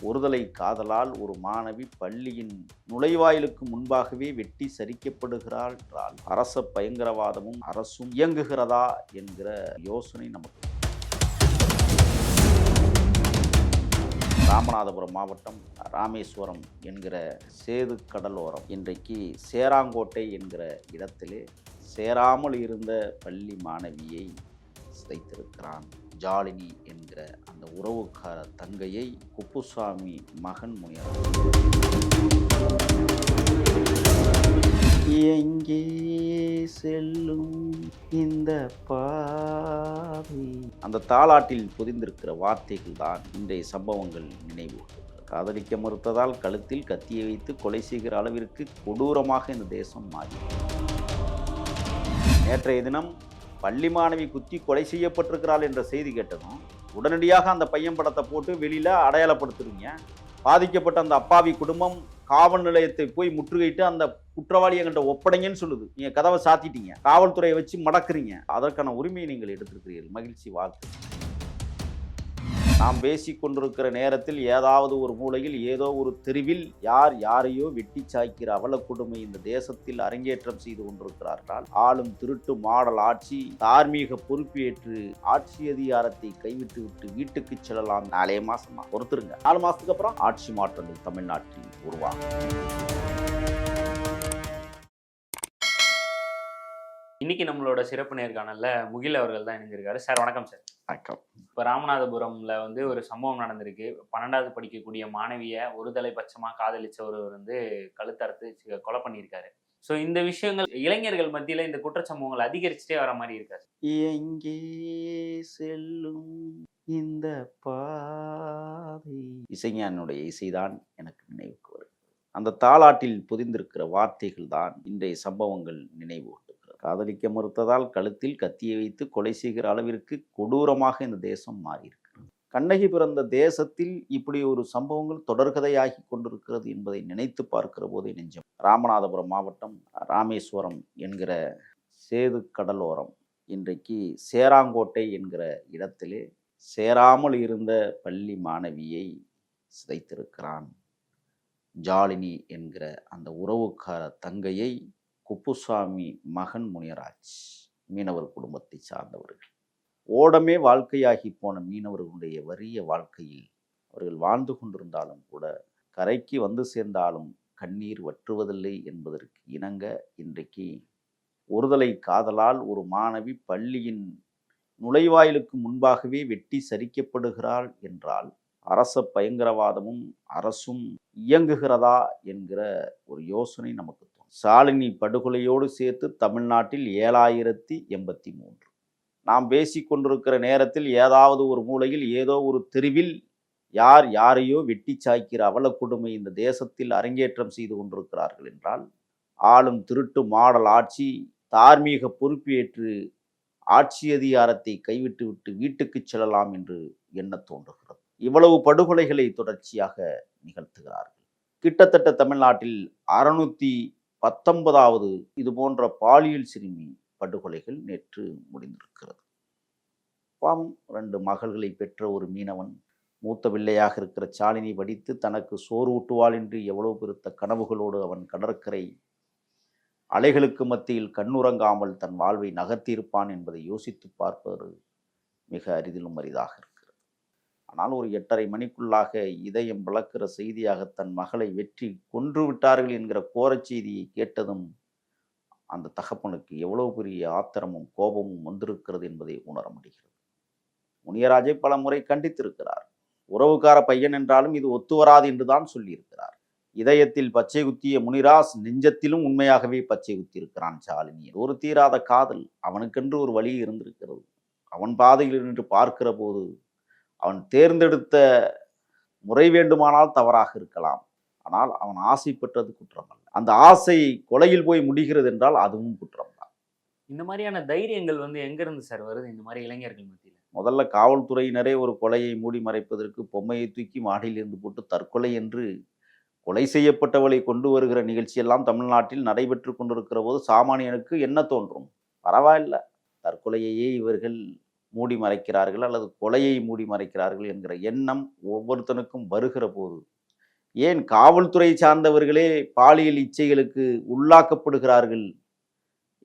ஒருதலை காதலால் ஒரு மாணவி பள்ளியின் நுழைவாயிலுக்கு முன்பாகவே வெட்டி சரிக்கப்படுகிறாள் என்றால் அரச பயங்கரவாதமும் அரசும் இயங்குகிறதா என்கிற யோசனை நமக்கு. ராமநாதபுரம் மாவட்டம் ராமேஸ்வரம் என்கிற சேது கடலோரம் இன்றைக்கு சேராங்கோட்டை என்கிற இடத்திலே சேராமல் இருந்த பள்ளி மாணவியை சிதைத்திருக்கிறான். ஜாலினி என்கிற அந்த உறவுக்கார தங்கையை குப்புசாமி மகன் முனியர் எங்கே செல்லும் இந்த பாவி அந்த தாலாட்டில் பொதிந்திருக்கிற வார்த்தைகள் தான் இன்றைய சம்பவங்கள் நினைவு. காதலிக்க மறுத்ததால் கழுத்தில் கத்தியை வைத்து கொலை செய்கிற அளவிற்கு கொடூரமாக இந்த தேசம் மாறி. நேற்றைய தினம் பள்ளி மாணவி குத்தி கொலை செய்யப்பட்டிருக்கிறாள் என்ற செய்தி கேட்டதும் உடனடியாக அந்த பையன் படத்தை போட்டு வெளியில் அடையாளப்படுத்துறீங்க. பாதிக்கப்பட்ட அந்த அப்பாவி குடும்பம் காவல் நிலையத்தை போய் முற்றுகையிட்டு அந்த குற்றவாளி என்கிட்ட ஒப்படைங்கன்னு சொல்லுது. நீங்கள் கதவை சாத்திட்டீங்க, காவல்துறையை வச்சு மடக்குறீங்க. அதற்கான உரிமையை நீங்கள் எடுத்திருக்கிறீர்கள். மகிழ்ச்சி, வாழ்த்து. நாம் பேசி கொண்டிருக்கிற நேரத்தில் ஏதாவது ஒரு மூலையில் ஏதோ ஒரு தெருவில் யார் யாரையோ வெட்டி சாய்க்கிற அவல கொடுமை இந்த தேசத்தில் அரங்கேற்றம் செய்து கொண்டிருக்கிறார்கள். ஆளும் திருட்டு மாடல் ஆட்சி தார்மீக பொறுப்பேற்று ஆட்சி அதிகாரத்தை கைவிட்டு விட்டு வீட்டுக்கு செல்லலாம். 4 மாசமா பொறுத்துருங்க. 4 மாசத்துக்கு அப்புறம் ஆட்சி மாற்றங்கள் தமிழ்நாட்டில் உருவாகும். இன்னைக்கு நம்மளோட சிறப்பு நேர்காணல்ல முகில் அவர்கள் தான் இணைஞ்சிருக்காரு. சார் வணக்கம். சார் வணக்கம். இப்போ ராமநாதபுரம்ல ஒரு சம்பவம் நடந்திருக்கு. 12வது படிக்கக்கூடிய மாணவியை ஒருதலை பட்சமாக காதலிச்ச ஒருவர் கழுத்தறுத்து கொலை பண்ணியிருக்காரு. ஸோ இந்த விஷயங்கள் இளைஞர்கள் மத்தியில் இந்த குற்றச்சம்பவங்கள் அதிகரிச்சுட்டே வர மாதிரி இருக்காது. எங்கே செல்லும் இந்த பாதை இசைஞானுடைய இசைதான் எனக்கு நினைவுக்கு வரும். அந்த தாலாட்டில் பொதிந்திருக்கிற வார்த்தைகள் தான் இன்றைய சம்பவங்கள் நினைவு. காதலிக்க மறுத்ததால் கழுத்தில் கத்தியை வைத்து கொலை செய்கிற அளவிற்கு கொடூரமாக இந்த தேசம் மாறியிருக்கிறது. கண்ணகி பிறந்த தேசத்தில் இப்படி ஒரு சம்பவங்கள் தொடர்கதையாகி கொண்டிருக்கிறது என்பதை நினைத்து பார்க்கிற போதே நெஞ்சம். ராமநாதபுரம் மாவட்டம் ராமேஸ்வரம் என்கிற சேது கடலோரம் இன்றைக்கு சேராங்கோட்டை என்கிற இடத்திலே சேராமல் இருந்த பள்ளி மாணவியை சிதைத்திருக்கிறான். ஜாலினி என்கிற அந்த உறவுக்கார தங்கையை குப்புசாமி மகன் முனியராஜ் மீனவர் குடும்பத்தை சார்ந்தவர்கள். ஓடமே வாழ்க்கையாகி போன மீனவர்களுடைய வறிய வாழ்க்கையில் அவர்கள் வாழ்ந்து கொண்டிருந்தாலும் கூட கரைக்கு வந்து சேர்ந்தாலும் கண்ணீர் வற்றுவதில்லை என்பதற்கு இணங்க இன்றைக்கு ஒருதலை காதலால் ஒரு மாணவி பள்ளியின் நுழைவாயிலுக்கு முன்பாகவே வெட்டி சரிக்கப்படுகிறாள் என்றால் அரச பயங்கரவாதமும் அரசும் இயங்குகிறதா என்கிற ஒரு யோசனை நமக்கு. சாலினி படுகொலையோடு சேர்த்து தமிழ்நாட்டில் 7083. நாம் பேசி கொண்டிருக்கிற நேரத்தில் ஏதாவது ஒரு மூலையில் ஏதோ ஒரு தெருவில் யார் யாரையோ வெட்டி சாய்க்கிற அவல கொடுமை இந்த தேசத்தில் அரங்கேற்றம் செய்து கொண்டிருக்கிறார்கள் என்றால் ஆளும் திருட்டு மாடல் ஆட்சி தார்மீக பொறுப்பேற்று ஆட்சி அதிகாரத்தை கைவிட்டு விட்டு வீட்டுக்கு செல்லலாம் என்று எண்ண தோன்றுகிறது. இவ்வளவு படுகொலைகளை தொடர்ச்சியாக நிகழ்த்துகிறார்கள். கிட்டத்தட்ட தமிழ்நாட்டில் 619வது இது போன்ற பாலியல் சிறுமி படுகொலைகள் நேற்று முடிந்திருக்கிறது. பாவம், 2 மகள்களை பெற்ற ஒரு மீனவன் மூத்த பிள்ளையாக இருக்கிற சாலினி படித்து தனக்கு சோறு ஊட்டுவாள் என்று எவ்வளவு பெருத்த கனவுகளோடு அவன் கடற்கரை அலைகளுக்கு மத்தியில் கண்ணுறங்காமல் தன் வாழ்வை நகர்த்தியிருப்பான் என்பதை யோசித்து பார்ப்பது மிக அரிதிலும் அரிதாக இருக்கிறது. ஆனால் ஒரு 8:30 மணிக்குள்ளாக இதயம் விளக்குற செய்தியாக தன் மகளை வெற்றி கொன்று விட்டார்கள் என்கிற கோரச் செய்தியை கேட்டதும் அந்த தகப்பனுக்கு எவ்வளவு பெரிய ஆத்திரமும் கோபமும் வந்திருக்கிறது என்பதை உணர முடிகிறது. முனியராஜை பல முறை கண்டித்திருக்கிறார். உறவுக்கார பையன் என்றாலும் இது ஒத்து வராது என்றுதான் சொல்லியிருக்கிறார். இதயத்தில் பச்சை குத்திய முனிராஜ் நெஞ்சத்திலும் உண்மையாகவே பச்சை குத்தி இருக்கிறான் சாலினி. ஒரு தீராத காதல் அவனுக்கென்று ஒரு வழி இருந்திருக்கிறது. அவன் பாதையில் நின்று பார்க்கிற போது அவன் தேர்ந்தெடுத்த முறை வேண்டுமானால் தவறாக இருக்கலாம், ஆனால் அவன் ஆசைப்பட்டது குற்றம் அல்ல. அந்த ஆசை கொலையில் போய் முடிகிறது என்றால் அதுவும் குற்றம் தான். இந்த மாதிரியான தைரியங்கள் எங்கிருந்து சார் வருது இந்த மாதிரி இளைஞர்கள் மத்தியில்? முதல்ல காவல்துறையினரே ஒரு கொலையை மூடி மறைப்பதற்கு பொம்மையை தூக்கி மாடியிலிருந்து போட்டு தற்கொலை என்று கொலை செய்யப்பட்டவளை கொண்டு வருகிற நிகழ்ச்சியெல்லாம் தமிழ்நாட்டில் நடைபெற்று கொண்டிருக்கிற போது சாமானியனுக்கு என்ன தோன்றும்? பரவாயில்ல, தற்கொலையையே இவர்கள் மூடி மறைக்கிறார்கள் அல்லது கொலையை மூடி மறைக்கிறார்கள் என்கிற எண்ணம் ஒவ்வொருத்தனுக்கும் வருகிற போது, ஏன் காவல்துறை சார்ந்தவர்களே பாலியல் இச்சைகளுக்கு உள்ளாக்கப்படுகிறார்கள்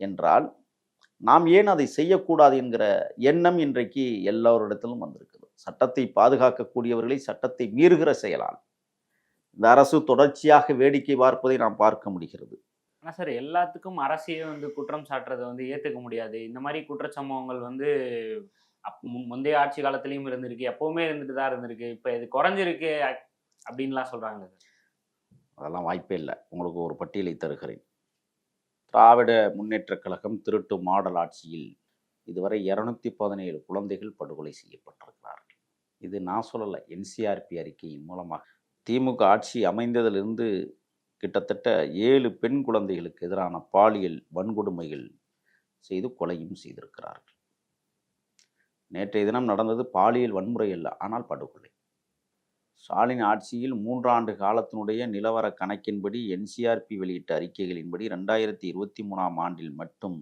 என்றால், நாம் ஏன் அதை செய்யக்கூடாது என்கிற எண்ணம் இன்றைக்கு எல்லோரிடத்திலும் வந்திருக்கிறது. சட்டத்தை பாதுகாக்கக்கூடியவர்களை சட்டத்தை மீறுகிற செயலால் இந்த அரசு தொடர்ச்சியாக வேடிக்கை பார்ப்பதை நாம் பார்க்க முடிகிறது. ஆனா சார், எல்லாத்துக்கும் அரசையே வந்து குற்றம் சாட்டுறதை வந்து ஏத்துக்க முடியாது. இந்த மாதிரி குற்றச்சம்பவங்கள் வந்து முந்தைய ஆட்சி காலத்திலயும் இருந்திருக்கு, எப்பவுமே இருந்துட்டு தான் இருந்திருக்கு. இப்ப இது குறைஞ்சிருக்கு அப்படின்லாம் சொல்றாங்க சார். அதெல்லாம் வாய்ப்பே இல்லை. உங்களுக்கு ஒரு பட்டியலை தருகிறேன். திராவிட முன்னேற்றக் கழகம் திருட்டு மாடல் ஆட்சியில் இதுவரை 217 குழந்தைகள் படுகொலை செய்யப்பட்டிருக்கிறார்கள். இது நான் சொல்லலை, என்சிஆர்பி அறிக்கையின் மூலமாக. திமுக ஆட்சி அமைந்ததிலிருந்து கிட்டத்தட்ட 7 பெண் குழந்தைகளுக்கு எதிரான பாலியல் வன்கொடுமைகள் செய்து கொலையும் செய்திருக்கிறார்கள். நேற்றைய தினம் நடந்தது பாலியல் வன்முறை அல்ல, ஆனால் படுகொலை. ஸ்டாலின் ஆட்சியில் 3 ஆண்டு காலத்தினுடைய நிலவர கணக்கின்படி என்சிஆர்பி வெளியிட்ட அறிக்கைகளின்படி 2023ஆம் ஆண்டில் மட்டும்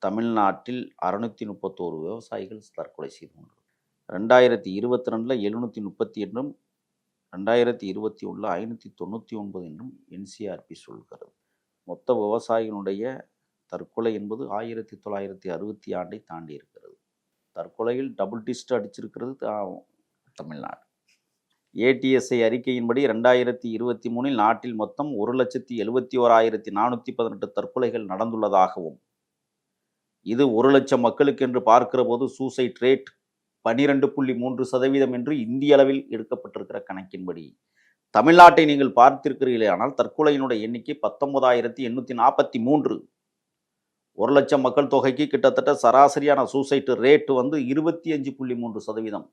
தமிழ்நாட்டில் 631 விவசாயிகள் தற்கொலை செய்து கொண்டார்கள். 2022 738 என்றும் 2021 599 என்றும் என்சிஆர்பி சொல்கிறது. மொத்த விவசாயிகளுடைய தற்கொலை என்பது 1960 ஆண்டை தாண்டி இருக்கிறது. தற்கொலையில் டபுள் டிஸ்ட் அடிச்சிருக்கிறது தமிழ்நாடு. ஏடிஎஸ்ஐ அறிக்கையின்படி 2023 நாட்டில் மொத்தம் 1,71,418 தற்கொலைகள் நடந்துள்ளதாகவும், இது 1 லட்சம் மக்களுக்கு என்று பார்க்கிற போது சூசைட் ரேட் 12.3% என்று இந்திய அளவில் எடுக்கப்பட்டிருக்கிற கணக்கின்படி தமிழ்நாட்டை நீங்கள் பார்த்திருக்கிறீர்களே, ஆனால் தற்கொலையினுடைய எண்ணிக்கை 19,843. 1 லட்சம் மக்கள் தொகைக்கு கிட்டத்தட்ட சராசரியான சூசைட் ரேட்டு வந்து 25.3%.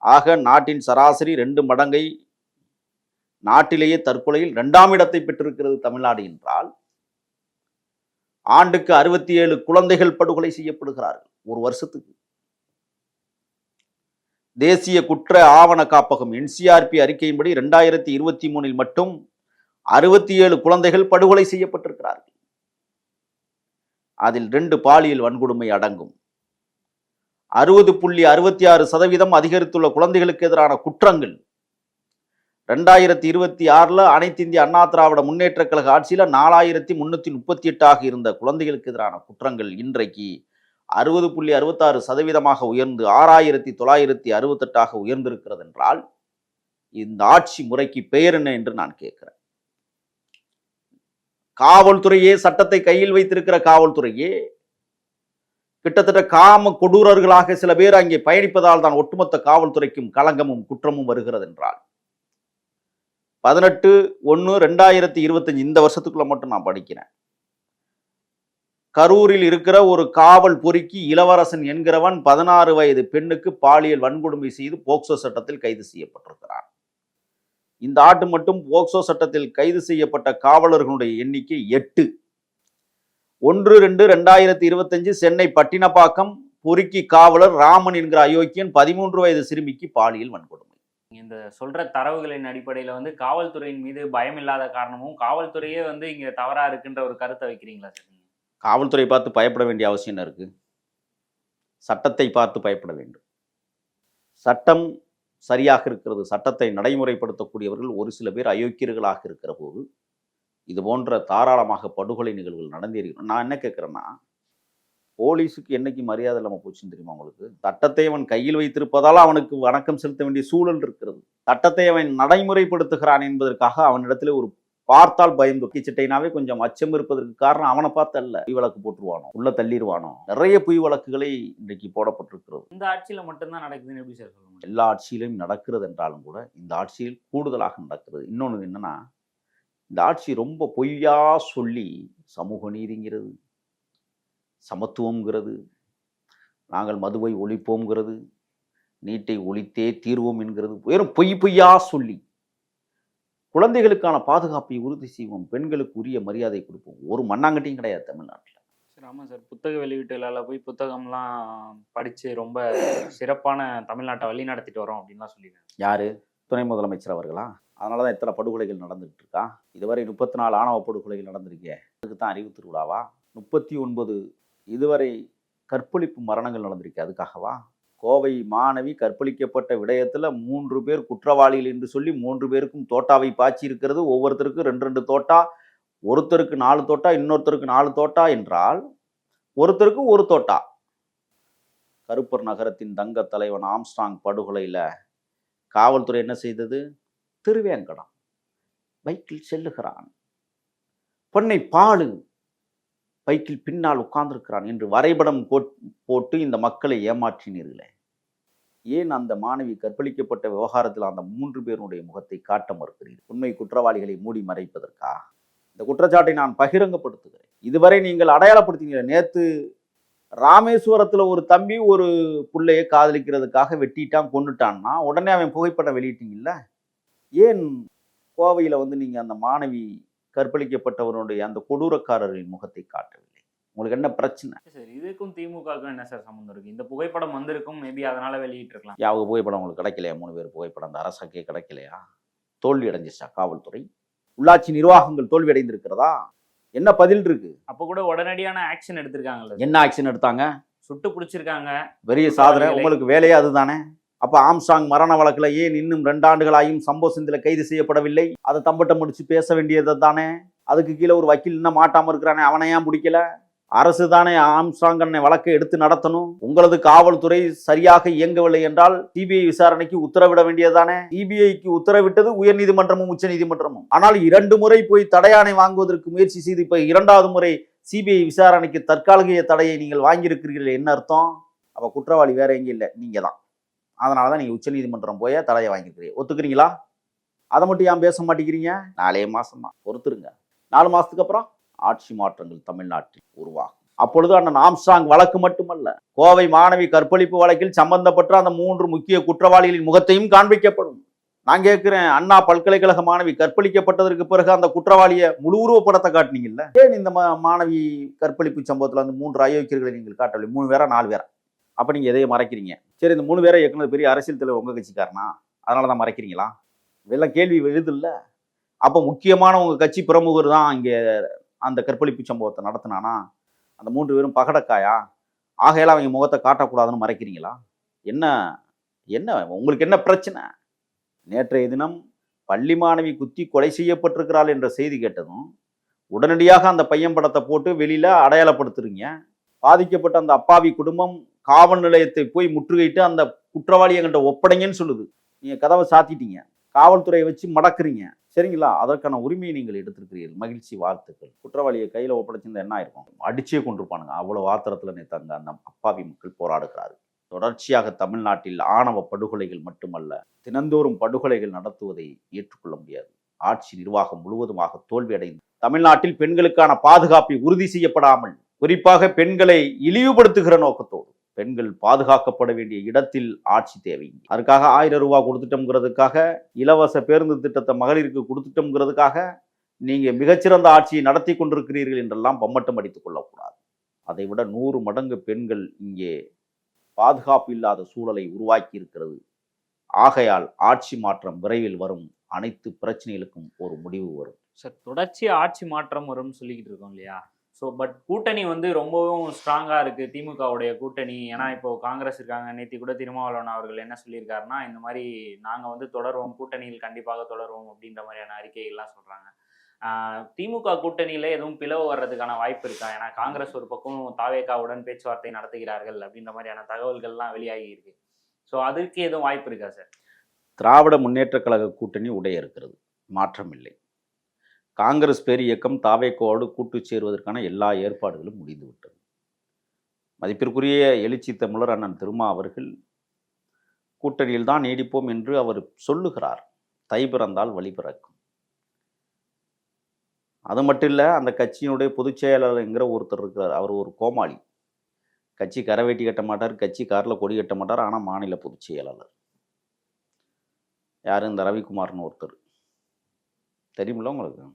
ஆக நாட்டின் சராசரி 2 மடங்கை நாட்டிலேயே தற்கொலையில் 2ஆம் இடத்தை பெற்றிருக்கிறது தமிழ்நாடு என்றால், ஆண்டுக்கு 67 குழந்தைகள் படுகொலை செய்யப்படுகிறார்கள் ஒரு வருஷத்துக்கு. தேசிய குற்ற ஆவண காப்பகம் என்சிஆர்பி அறிக்கையின்படி 2023 மட்டும் 67 குழந்தைகள் படுகொலை செய்யப்பட்டிருக்கிறார்கள். அதில் 2 பாலியல் வன்கொடுமை அடங்கும். 60.66% அதிகரித்துள்ள குழந்தைகளுக்கு எதிரான குற்றங்கள் 2026 அனைத்து இந்திய அண்ணா திராவிட முன்னேற்ற கழக ஆட்சியில் 4338 இருந்த குழந்தைகளுக்கு எதிரான குற்றங்கள் இன்றைக்கு 60.66% உயர்ந்து 6968 உயர்ந்திருக்கிறது என்றால், இந்த ஆட்சி முறைக்கு பெயர் என்ன என்று நான் கேட்கிறேன். காவல்துறையே, சட்டத்தை கையில் வைத்திருக்கிற காவல்துறையே கிட்டத்தட்ட காம கொடூரர்களாக சில பேர் அங்கே பயணிப்பதால் தான் ஒட்டுமொத்த காவல்துறைக்கும் களங்கமும் குற்றமும் வருகிறது என்றால், 18/1/2025 இந்த வருஷத்துக்குள்ள மட்டும் நான் படிக்கிறேன். கரூரில் இருக்கிற ஒரு காவல் பொறிக்கு இளவரசன் என்கிறவன் 16 வயது பெண்ணுக்கு பாலியல் வன்கொடுமை செய்து போக்சோ சட்டத்தில் கைது செய்யப்பட்டிருக்கிறான். இந்த ஆண்டு மட்டும் போக்சோ சட்டத்தில் கைது செய்யப்பட்ட காவலர்களுடைய எண்ணிக்கை 8. 1/2/2025 சென்னை பட்டினப்பாக்கம் பொறுக்கி காவலர் ராமன் என்கிற அயோக்கியன் 13 வயது சிறுமிக்கு பாலியல் வன்கொடுமை. இந்த சொல்ற தரவுகளின் அடிப்படையில வந்து காவல்துறையின் மீது பயம் இல்லாத காரணமும் காவல்துறையே வந்து இங்க தவறா இருக்குன்ற ஒரு கருத்தை வைக்கிறீங்களா சார்? காவல்துறை பார்த்து பயப்பட வேண்டிய அவசியம் என்ன இருக்கு? சட்டத்தை பார்த்து பயப்பட வேண்டும். சட்டம் சரியாக இருக்கிறது. சட்டத்தை நடைமுறைப்படுத்தக்கூடியவர்கள் ஒரு சில பேர் அயோக்கியர்களாக இருக்கிற போது இது போன்ற தாராளமாக படுகொலை நிகழ்வுகள் நடந்தேறிக்கணும். நான் என்ன கேட்குறேன்னா, போலீஸுக்கு என்னைக்கு மரியாதை இல்லாமல் போச்சுன்னு தெரியுமா உங்களுக்கு? சட்டத்தை அவன் கையில் வைத்திருப்பதால் அவனுக்கு வணக்கம் செலுத்த வேண்டிய சூழல் இருக்கிறது. சட்டத்தை அவன் நடைமுறைப்படுத்துகிறான் என்பதற்காக அவனிடத்துல ஒரு பார்த்தால் பயந்து சிட்டைனாவே கொஞ்சம் அச்சம் இருப்பதற்கு காரணம் அவனை பார்த்து அல்ல. பொய் வழக்கு போட்டுருவானோ, உள்ள தள்ளிடுவானோ, நிறைய பொய் வழக்குகளை இன்றைக்கு போடப்பட்டிருக்கிறது. இந்த ஆட்சியில மட்டும்தான் நடக்குதுன்னு எப்படி சார் சொல்ல முடியும்? எல்லா ஆட்சியிலும் நடக்கிறது என்றாலும் கூட இந்த ஆட்சியில் கூடுதலாக நடக்கிறது. இன்னொன்று என்னன்னா, இந்த ஆட்சி ரொம்ப பொய்யா சொல்லி சமூக நீதிங்கிறது, சமத்துவம்ங்கிறது, நாங்கள் மதுவை ஒழிப்போம்ங்கிறது, நீட்டை ஒழித்தே தீர்வோம் என்கிறது, வெறும் பொய்யா சொல்லி குழந்தைகளுக்கான பாதுகாப்பை உறுதி செய்வோம், பெண்களுக்கு உரிய மரியாதை கொடுப்போம், ஒரு மண்ணாங்கட்டியும் கிடையாது தமிழ்நாட்டில். சார் ஆமாம் சார், புத்தக வெளியீட்டுல போய் புத்தகம்லாம் படித்து ரொம்ப சிறப்பான தமிழ்நாட்டை வழி நடத்திட்டு வரோம் அப்படின்லாம் சொல்லியிருக்காங்க. யாரு? துணை முதலமைச்சர் அவர்களா? அதனால தான் எத்தனை படுகொலைகள் நடந்துகிட்டு இருக்கா? இதுவரை 34 ஆணவ படுகொலைகள் நடந்திருக்கே. அதுக்கு தான் அறிவு திருவிழாவா? 39 இதுவரை கற்பழிப்பு மரணங்கள் நடந்திருக்கு. அதுக்காகவா? கோவை மாணவி கற்பழிக்கப்பட்ட விடயத்துல 3 பேர் குற்றவாளிகள் என்று சொல்லி 3 பேருக்கும் தோட்டாவை பாய்ச்சி இருக்கிறது. ஒவ்வொருத்தருக்கும் 2, 2 தோட்டா, ஒருத்தருக்கு 4 தோட்டா, இன்னொருத்தருக்கு 4 தோட்டா என்றால் ஒருத்தருக்கு 1 தோட்டா. கருப்பர் நகரத்தின் தங்க தலைவன் ஆம்ஸ்ட்ராங் படுகொலையில காவல்துறை என்ன செய்தது? திருவேங்கடம் பைக்கில் செல்லுகிறான், பொன்னை பாலு பைக்கில் பின்னால் உட்கார்ந்திருக்கிறான் என்று வரைபடம் போட்டு இந்த மக்களை ஏமாற்றினீர்களே. ஏன் அந்த மாணவி கற்பழிக்கப்பட்ட விவகாரத்தில் அந்த 3 பேருடைய முகத்தை காட்ட மறுக்கிறீர்கள்? உண்மை குற்றவாளிகளை மூடி மறைப்பதற்கா? இந்த குற்றச்சாட்டை நான் பகிரங்கப்படுத்துகிறேன். இதுவரை நீங்கள் அடையாளப்படுத்தினீங்க. நேத்து ராமேஸ்வரத்துல ஒரு தம்பி ஒரு புள்ளைய காதலிக்கிறதுக்காக வெட்டிட்டான், கொன்னுட்டான்னா உடனே அவன் புகைப்படம் வெளியிட்டீங்கல்ல. ஏன் கோவையில நீங்க அந்த மாணவி கற்பழிக்கப்பட்டவனுடைய அந்த கொடூரக்காரர்களின் முகத்தை காட்டவில்லை? உங்களுக்கு என்ன பிரச்சனை? சார் இதுக்கும் திமுகவுக்கும் என்ன சார் சம்மந்தம் இருக்கு? இந்த புகைப்படம் வந்திருக்கும், மேபி அதனால வெளியிட்டிருக்கலாம். யாவது புகைப்படம் உங்களுக்கு கிடைக்கலையா? 3 பேர் புகைப்படம் அந்த அரசுக்கே கிடைக்கலையா? தோல்வி அடைஞ்சிச்சா காவல்துறை? உள்ளாட்சி நிர்வாகங்கள் தோல்வி அடைந்திருக்கிறதா? என்ன பதில் இருக்கு? அப்ப கூட உடனடியான ஆக்ஷன் எடுத்திருக்காங்கல்ல. என்ன ஆக்ஷன் எடுத்தாங்க? சுட்டு பிடிச்சிருக்காங்க. பெரிய சாதனை. உங்களுக்கு வேலையே அதுதானே. அப்ப ஆம்ஸ்ட்ராங் மரண வழக்குல ஏன் இன்னும் 2 ஆண்டுகளாயும் சம்பவ சிந்தில கைது செய்யப்படவில்லை? அதை தம்பட்டம் முடிச்சு பேச வேண்டியது தானே. அதுக்கு கீழே ஒரு வக்கீல் இன்னும் மாட்டாம இருக்கிறானே, அவனை ஏன் பிடிக்கல? அரசு தானே ஆம்ஸ்ட்ராங் வழக்கை எடுத்து நடத்தணும். உங்களது காவல்துறை சரியாக இயங்கவில்லை என்றால் சிபிஐ விசாரணைக்கு உத்தரவிட வேண்டியதுதானே. சிபிஐக்கு உத்தரவிட்டது உயர்நீதிமன்றமும் உச்ச நீதிமன்றமும். ஆனால் 2 முறை போய் தடையாணை வாங்குவதற்கு முயற்சி செய்து இப்ப 2வது முறை சிபிஐ விசாரணைக்கு தற்காலிக தடையை நீங்கள் வாங்கியிருக்கிறீர்கள். என்ன அர்த்தம்? அப்ப குற்றவாளி வேற எங்க இல்லை, நீங்க தான். அதனாலதான் நீங்க உச்ச நீதிமன்றம் போய் தடையை வாங்கியிருக்கிறீங்க. ஒத்துக்கிறீங்களா? அதை மட்டும் ஏன் பேச மாட்டேங்கிறீங்க? 4 மாசம் தான் பொறுத்துருங்க. 4 மாசத்துக்கு அப்புறம் ஆட்சி மாற்றங்கள் தமிழ்நாட்டில் உருவாகும். அப்பொழுது அண்ணன் ஆம்ஸ்ட்ராங் வழக்கு மட்டுமல்ல, கோவை மாணவி கற்பழிப்பு வழக்கில் சம்பந்தப்பட்ட அந்த 3 முக்கிய குற்றவாளிகளின் முகத்தையும் காண்பிக்கப்படும். நான் கேட்கிறேன், அண்ணா பல்கலைக்கழக மாணவி கற்பழிக்கப்பட்டதற்கு பிறகு அந்த குற்றவாளியை முழு உருவப்படத்தை காட்டினீங்கல்ல. ஏன் இந்த மாணவி கற்பழிப்பு சம்பவத்தில் அந்த 3 அயோக்கியர்களை நீங்கள் காட்டவில்லை? 3 பேரா 4 பேரா? அப்ப நீங்க எதையும் மறைக்கிறீங்க. சரி, இந்த 3 பேரை இயக்குனது பெரிய அரசியல் தலைவர் உங்க கட்சிக்காரனா? அதனாலதான் மறைக்கிறீங்களா? இதெல்லாம் கேள்வி எழுதுல்ல. அப்ப முக்கியமான உங்க கட்சி பிரமுகர் தான் இங்க அந்த கற்பழிப்பு சம்பவத்தை நடத்தினானா? அந்த 3 பேரும் பகடக்காயா? ஆகையால அவங்க முகத்தை காட்டக்கூடாதுன்னு மறைக்கிறீங்களா? என்ன என்ன உங்களுக்கு என்ன பிரச்சனை? நேற்றைய தினம் பள்ளி மாணவி குத்தி கொலை செய்யப்பட்டிருக்கிறாள் என்ற செய்தி கேட்டதும் உடனடியாக அந்த பையன் படத்தை போட்டு வெளியில அடையாளப்படுத்துறீங்க. பாதிக்கப்பட்ட அந்த அப்பாவி குடும்பம் காவல் நிலையத்தை போய் முற்றுகையிட்டு அந்த குற்றவாளி என்கிட்ட ஒப்படைங்கன்னு சொல்லுது. நீங்க கதவை சாத்திட்டீங்க, காவல்துறையை வச்சு மடக்குறீங்க. சரிங்களா? அதற்கான உரிமையை நீங்கள் எடுத்திருக்கிறீர்கள். மகிழ்ச்சி, வாழ்த்துக்கள். குற்றவாளியை கையில ஒப்படைச்சிருந்தா என்ன ஆயிருக்கும்? அடிச்சே கொண்டிருப்பானுங்க. அவ்வளவு ஆத்திரத்துல நேற்று அங்க அந்த அப்பாவி மக்கள் போராடுகிறார்கள். தொடர்ச்சியாக தமிழ்நாட்டில் ஆணவ படுகொலைகள் மட்டுமல்ல, தினந்தோறும் படுகொலைகள் நடத்துவதை ஏற்றுக்கொள்ள முடியாது. ஆட்சி நிர்வாகம் முழுவதுமாக தோல்வியடைந்து தமிழ்நாட்டில் பெண்களுக்கான பாதுகாப்பை உறுதி செய்யப்படாமல், குறிப்பாக பெண்களை இழிவுபடுத்துகிற நோக்கத்தோடு, பெண்கள் பாதுகாக்கப்பட வேண்டிய இடத்தில் ஆட்சி தேவை. அதுக்காக 1000 ரூபாய் கொடுத்துட்டோம்ங்கிறதுக்காக, இலவச பேருந்து திட்டத்தை மகளிருக்கு கொடுத்துட்டோம்ங்கிறதுக்காக நீங்க மிகச்சிறந்த ஆட்சியை நடத்தி கொண்டிருக்கிறீர்கள் என்றெல்லாம் பம்மட்டம் அடித்துக் கொள்ளக்கூடாது. அதை விட 100 மடங்கு பெண்கள் இங்கே பாதுகாப்பு இல்லாத சூழலை உருவாக்கி இருக்கிறது. ஆகையால் ஆட்சி மாற்றம் விரைவில் வரும். அனைத்து பிரச்சனைகளுக்கும் ஒரு முடிவு வரும். சார், தொடர்ச்சி ஆட்சி மாற்றம் வரும்னு சொல்லிக்கிட்டு இருக்கோம் இல்லையா? ஸோ பட் கூட்டணி ரொம்பவும் ஸ்ட்ராங்காக இருக்குது திமுகவுடைய கூட்டணி. ஏன்னா இப்போ காங்கிரஸ் இருக்காங்க. நேற்று கூட திருமாவளவன் அவர்கள் என்ன சொல்லியிருக்காருன்னா, இந்த மாதிரி நாங்கள் தொடருவோம், கூட்டணியில் கண்டிப்பாக தொடருவோம் அப்படின்ற மாதிரியான அறிக்கைகள்லாம் சொல்கிறாங்க. திமுக கூட்டணியில் எதுவும் பிளவு வர்றதுக்கான வாய்ப்பு இருக்கா? ஏன்னா காங்கிரஸ் ஒரு பக்கம் தாவேகாவுடன் பேச்சுவார்த்தை நடத்துகிறார்கள் அப்படின்ற மாதிரியான தகவல்கள்லாம் வெளியாகி இருக்கு. ஸோ அதற்கு எதுவும் வாய்ப்பு இருக்கா சார்? திராவிட முன்னேற்ற கழக கூட்டணி உடைய இருக்கிறது, மாற்றமில்லை. காங்கிரஸ் பேர் இயக்கம் தாவேக்கோடு கூட்டு சேருவதற்கான எல்லா ஏற்பாடுகளும் முடிந்துவிட்டது. மதிப்பிற்குரிய எழுச்சி தமிழர் அண்ணன் திருமா அவர்கள் கூட்டணியில் தான் நீடிப்போம் என்று அவர் சொல்லுகிறார். தை பிறந்தால் வழி பிறக்கும். அது மட்டும் இல்லை, அந்த கட்சியினுடைய பொதுச் செயலாளர்ங்கிற ஒருத்தர் இருக்கிறார். அவர் ஒரு கோமாளி. கட்சி கரவேட்டி கட்ட மாட்டார், கட்சி காரில் கொடி கட்ட மாட்டார். ஆனால் மாநில பொதுச் செயலாளர் யார்? இந்த ரவிக்குமார்னு ஒருத்தர். தெரியுமில்ல உங்களுக்கு?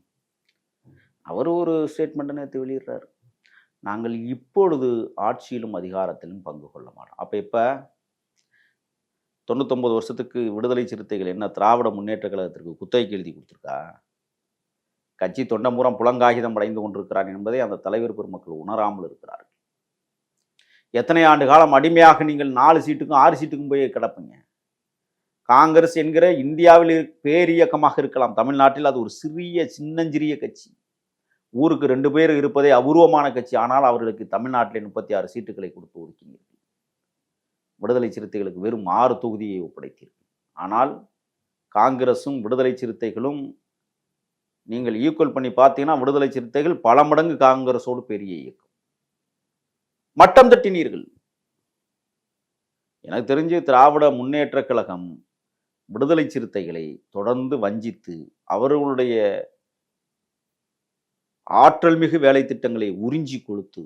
அவர் ஒரு ஸ்டேட்மெண்ட்டை நேற்று வெளியிடுறார். நாங்கள் இப்பொழுது ஆட்சியிலும் அதிகாரத்திலும் பங்கு கொள்ள மாட்டோம். அப்போ இப்போ 99 வருஷத்துக்கு விடுதலை சிறுத்தைகள் என்ன திராவிட முன்னேற்ற கழகத்திற்கு குத்தகைக்கு எழுதி கொடுத்துருக்கா? கட்சி தொண்டமுறம் புலங்காகிதம் அடைந்து கொண்டிருக்கிறார் என்பதை அந்த தலைவர் பெருமக்கள் உணராமல் இருக்கிறார்கள். எத்தனை ஆண்டு காலம் அடிமையாக நீங்கள் 4 சீட்டுக்கும் 6 சீட்டுக்கும் போய் கிடப்பீங்க. காங்கிரஸ் என்கிற இந்தியாவில் பேரியக்கமாக இருக்கலாம். தமிழ்நாட்டில் அது ஒரு சின்னஞ்சிறிய கட்சி. ஊருக்கு 2 பேர் இருப்பதே அபூர்வமான கட்சி. ஆனால் அவர்களுக்கு தமிழ்நாட்டிலே 36 சீட்டுகளை கொடுத்து ஒதுக்கினீர்கள். விடுதலை சிறுத்தைகளுக்கு வெறும் 6 தொகுதியை ஒப்படைத்தீர்கள். ஆனால் காங்கிரசும் விடுதலை சிறுத்தைகளும் நீங்கள் ஈக்குவல் பண்ணி பார்த்தீங்கன்னா, விடுதலை சிறுத்தைகள் பல மடங்கு காங்கிரஸோடு பெரிய இயக்கம். மட்டம் தட்டினீர்கள். எனக்கு தெரிஞ்சு திராவிட முன்னேற்றக் கழகம் விடுதலை சிறுத்தைகளை தொடர்ந்து வஞ்சித்து அவர்களுடைய ஆற்றல் மிகு வேலை திட்டங்களை உறிஞ்சி கொடுத்து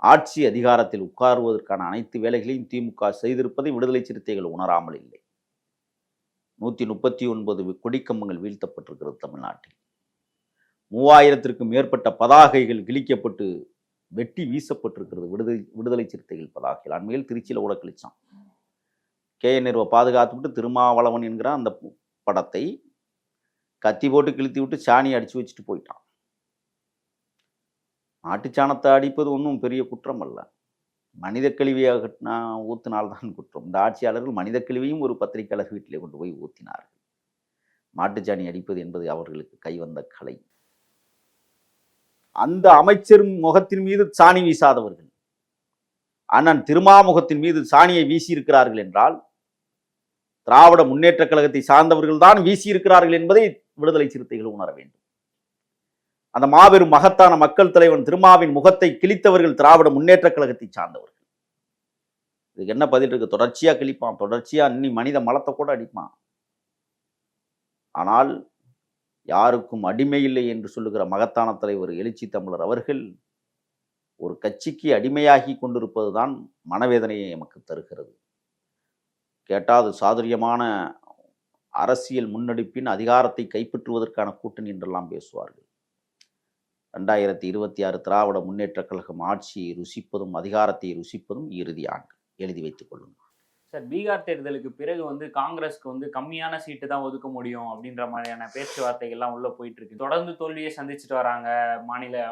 ஆட்சி அதிகாரத்தில் உட்காருவதற்கான அனைத்து வேலைகளையும் திமுக செய்திருப்பதை விடுதலை சிறுத்தைகள் உணராமல் இல்லை. 139 கொடிக்கம்பங்கள் வீழ்த்தப்பட்டிருக்கிறது தமிழ்நாட்டில். 3000த்திற்கும் மேற்பட்ட பதாகைகள் கிழிக்கப்பட்டு வெட்டி வீசப்பட்டிருக்கிறது விடுதலை சிறுத்தைகள் பதாகைகள். அண்மையில் திருச்சியில் கூட கிழிச்சான். KN பாதுகாத்துவிட்டு திருமாவளவன் என்கிற அந்த படத்தை கத்தி போட்டு கிழித்து விட்டு சாணி அடிச்சு வச்சுட்டு போயிட்டான். மாட்டுச்சாணத்தை அடிப்பது ஒன்றும் பெரிய குற்றம் அல்ல. மனித கழிவியாக ஊத்தினால்தான் குற்றம். இந்த ஆட்சியாளர்கள் மனித கழிவையும் ஒரு பத்திரிகையாளர் வீட்டிலே கொண்டு போய் ஊத்தினார்கள். மாட்டுச்சாணி அடிப்பது என்பது அவர்களுக்கு கைவந்த கலை. அந்த அமைச்சர் முகத்தின் மீது சாணி வீசாதவர்கள் அண்ணன் திருமாமுகத்தின் மீது சாணியை வீசியிருக்கிறார்கள் என்றால் திராவிட முன்னேற்ற கழகத்தை சார்ந்தவர்கள் தான் வீசியிருக்கிறார்கள் என்பதை விடுதலை சிறுத்தைகள் உணர வேண்டும். அந்த மாபெரும் மகத்தான மக்கள் தலைவன் திருமாவின் முகத்தை கிழித்தவர்கள் திராவிட முன்னேற்ற கழகத்தை சார்ந்தவர்கள். இதுக்கு என்ன பதில் இருக்கு? தொடர்ச்சியா கிழிப்பான், தொடர்ச்சியா அன்னி மனித மலத்தை கூட அடிப்பான். ஆனால் யாருக்கும் அடிமை இல்லை என்று சொல்லுகிற மகத்தான தலைவர் எழுச்சி தமிழர் அவர்கள் ஒரு கட்சிக்கு அடிமையாகி கொண்டிருப்பதுதான் மனவேதனையை எமக்கு தருகிறது. கேட்டால் அது சாதுரியமான அரசியல் முன்னெடுப்பின் அதிகாரத்தை கைப்பற்றுவதற்கான கூட்டணி என்றெல்லாம் பேசுவார்கள். 2026 திராவிட முன்னேற்ற கழகம் ஆட்சியை ருசிப்பதும் அதிகாரத்தை ருசிப்பதும் இறுதி ஆண்டு. எழுதி வைத்துக் கொள்ளுங்கள் சார். பீகார் தேர்தலுக்கு பிறகு காங்கிரஸ்க்கு கம்மியான சீட்டு தான் ஒதுக்க முடியும் அப்படின்ற மாதிரியான பேச்சுவார்த்தைகள்லாம் உள்ள போயிட்டு இருக்கு. தொடர்ந்து தோல்வியை சந்திச்சுட்டு வராங்க.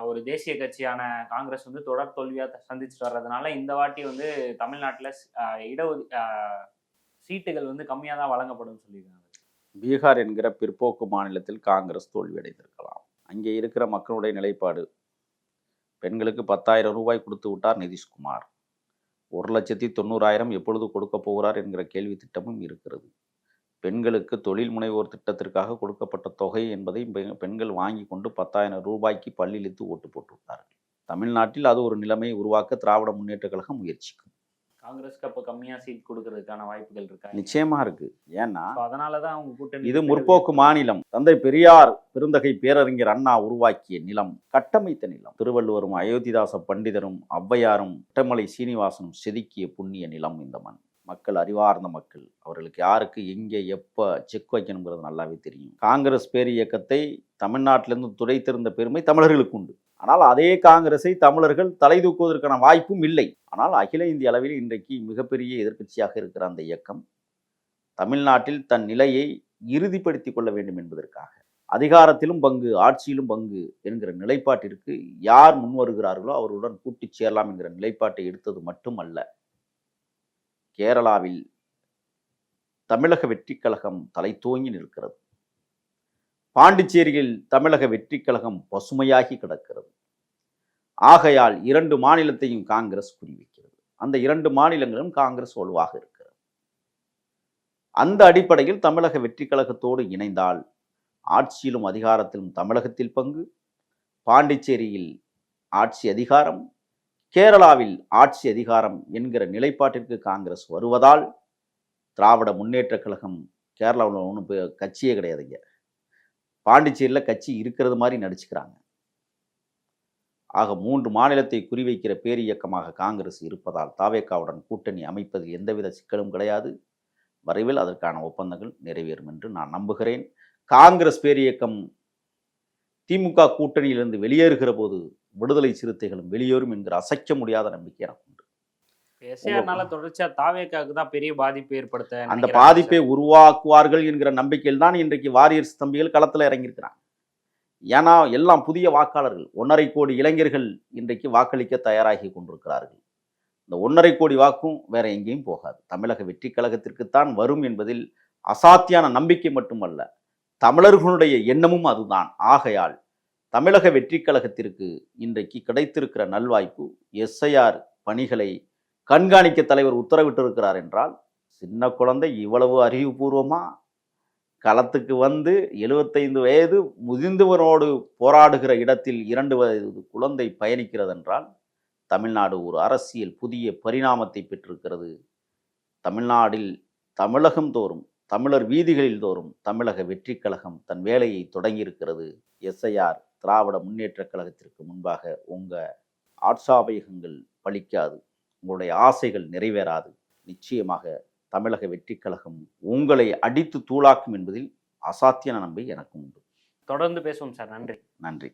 ஒரு தேசிய கட்சியான காங்கிரஸ் தொடர் தோல்வியா சந்திச்சுட்டு வர்றதுனால இந்த வாட்டி தமிழ்நாட்டில் சீட்டுகள் கம்மியாக தான் வழங்கப்படும் சொல்லியிருக்காங்க. பீகார் என்கிற பிற்போக்கு மாநிலத்தில் காங்கிரஸ் தோல்வியடைந்திருக்கலாம். அங்கே இருக்கிற மக்களுடைய நிலைப்பாடு, பெண்களுக்கு 10,000 ரூபாய் கொடுத்து விட்டார் நிதிஷ்குமார். 1,90,000 எப்பொழுது கொடுக்க போகிறார் என்கிற கேள்வி திட்டமும் இருக்கிறது. பெண்களுக்கு தொழில் முனைவோர் திட்டத்திற்காக கொடுக்கப்பட்ட தொகை என்பதை பெண்கள் வாங்கி கொண்டு 10,000 ரூபாய்க்கு பள்ளியிலித்து ஓட்டு போட்டு விட்டார்கள். தமிழ்நாட்டில் அது ஒரு நிலைமையை உருவாக்க திராவிட முன்னேற்ற கழகம் முயற்சிக்கும். காங்கிரஸ்க்கு அப்போ கம்மியா சீட் கொடுக்கறதுக்கான வாய்ப்புகள் இருக்கா? நிச்சயமா இருக்கு. ஏன்னா அதனாலதான் அவங்க கூட்டணி. இது முற்போக்கு மாநிலம். தந்தை பெரியார் பெருந்தகை பேரறிஞர் அண்ணா உருவாக்கிய நிலம், கட்டமைத்த நிலம். திருவள்ளுவரும் அயோத்திதாச பண்டிதரும் ஔவையாரும் வட்டமலை சீனிவாசனும் செதுக்கிய புண்ணிய நிலம் இந்த மண். மக்கள் அறிவார்ந்த மக்கள். அவர்களுக்கு யாருக்கு எங்கே எப்போ செக் வைக்கணுங்கிறது நல்லாவே தெரியும். காங்கிரஸ் பேரியக்கத்தை தமிழ்நாட்டிலிருந்து துடைத்திருந்த பெருமை தமிழர்களுக்கு உண்டு. ஆனால் அதே காங்கிரஸை தமிழர்கள் தலை தூக்குவதற்கான வாய்ப்பும் இல்லை. ஆனால் அகில இந்திய அளவில் இன்றைக்கு மிகப்பெரிய எதிர்க்கட்சியாக இருக்கிற அந்த இயக்கம் தமிழ்நாட்டில் தன் நிலையை இறுதிப்படுத்திக் கொள்ள வேண்டும் என்பதற்காக அதிகாரத்திலும் பங்கு, ஆட்சியிலும் பங்கு என்கிற நிலைப்பாட்டிற்கு யார் முன் வருகிறார்களோ அவர்களுடன் கூட்டிச் சேரலாம் என்கிற நிலைப்பாட்டை எடுத்தது மட்டுமல்ல, கேரளாவில் தமிழக வெற்றிக் கழகம் தலை தோங்கி நிற்கிறது. பாண்டிச்சேரியில் தமிழக வெற்றிக் கழகம் பசுமையாகி கிடக்கிறது. ஆகையால் 2 மாநிலத்தையும் காங்கிரஸ் குறிவைக்கிறது. அந்த 2 மாநிலங்களும் காங்கிரஸ் வலுவாக இருக்கிறது. அந்த அடிப்படையில் தமிழக வெற்றிக் கழகத்தோடு இணைந்தால் ஆட்சியிலும் அதிகாரத்திலும் தமிழகத்தில் பங்கு, பாண்டிச்சேரியில் ஆட்சி அதிகாரம், கேரளாவில் ஆட்சி அதிகாரம் என்கிற நிலைப்பாட்டிற்கு காங்கிரஸ் வருவதால் திராவிட முன்னேற்ற கழகம் கேரளாவில் ஒன்றும் கட்சியே கிடையாதுங்க. பாண்டிச்சேரியில் கட்சி இருக்கிறது மாதிரி நடிச்சுக்கிறாங்க. ஆக 3 மாநிலத்தை குறிவைக்கிற பேரியக்கமாக காங்கிரஸ் இருப்பதால் தாவேகாவுடன் கூட்டணி அமைப்பதில் எந்தவித சிக்கலும் கிடையாது. விரைவில் அதற்கான ஒப்பந்தங்கள் நிறைவேறும் என்று நான் நம்புகிறேன். காங்கிரஸ் பேரியக்கம் திமுக கூட்டணியிலிருந்து வெளியேறுகிற போது விடுதலை சிறுத்தைகளும் வெளியேறும் என்கிற அசைக்க முடியாத நம்பிக்கை எனக்கு உண்டு. தொடர்ச்சியா தாவேகாவுக்கு தான் பெரிய பாதிப்பு ஏற்படுத்த அந்த பாதிப்பை உருவாக்குவார்கள் என்கிற நம்பிக்கையில் தான் இன்றைக்கு வாரியர்ஸ் தம்பிகள் களத்தில் இறங்கியிருக்கிறாங்க. ஏன்னா எல்லாம் புதிய வாக்காளர்கள், 1.5 கோடி இளைஞர்கள் இன்றைக்கு வாக்களிக்க தயாராகி கொண்டிருக்கிறார்கள். இந்த 1.5 கோடி வாக்கும் வேற எங்கேயும் போகாது. தமிழக வெற்றி கழகத்திற்குத்தான் வரும் என்பதில் அசாத்தியான நம்பிக்கை மட்டுமல்ல, தமிழர்களுடைய எண்ணமும் அதுதான். ஆகையால் தமிழக வெற்றி கழகத்திற்கு இன்றைக்கு கிடைத்திருக்கிற நல்வாய்ப்பு, எஸ்ஐஆர் பணிகளை கண்காணிக்க தலைவர் உத்தரவிட்டிருக்கிறார் என்றால், சின்ன குழந்தை இவ்வளவு அறிவுபூர்வமா களத்துக்கு வந்து 75 வயது முதிர்ந்தவரோடு போராடுகிற இடத்தில் 2 வயது குழந்தை பயணிக்கிறது என்றால், தமிழ்நாடு ஒரு அரசியல் புதிய பரிணாமத்தை பெற்றிருக்கிறது. தமிழ்நாட்டில் தமிழகம் தோறும், தமிழர் வீதிகளில் தோறும் தமிழக வெற்றி கழகம் தன் வேலையை தொடங்கியிருக்கிறது. எஸ்ஐஆர் திராவிட முன்னேற்றக் கழகத்திற்கு முன்பாக உங்கள் ஆட்சாபயங்கள் பலிக்காது, உங்களுடைய ஆசைகள் நிறைவேறாது. நிச்சயமாக தமிழக வெற்றி கழகம் உங்களை அடித்து தூளாக்கும் என்பதில் அசாத்தியான நம்பிக்கை எனக்கு உண்டு. தொடர்ந்து பேசுவோம் சார். நன்றி. நன்றி.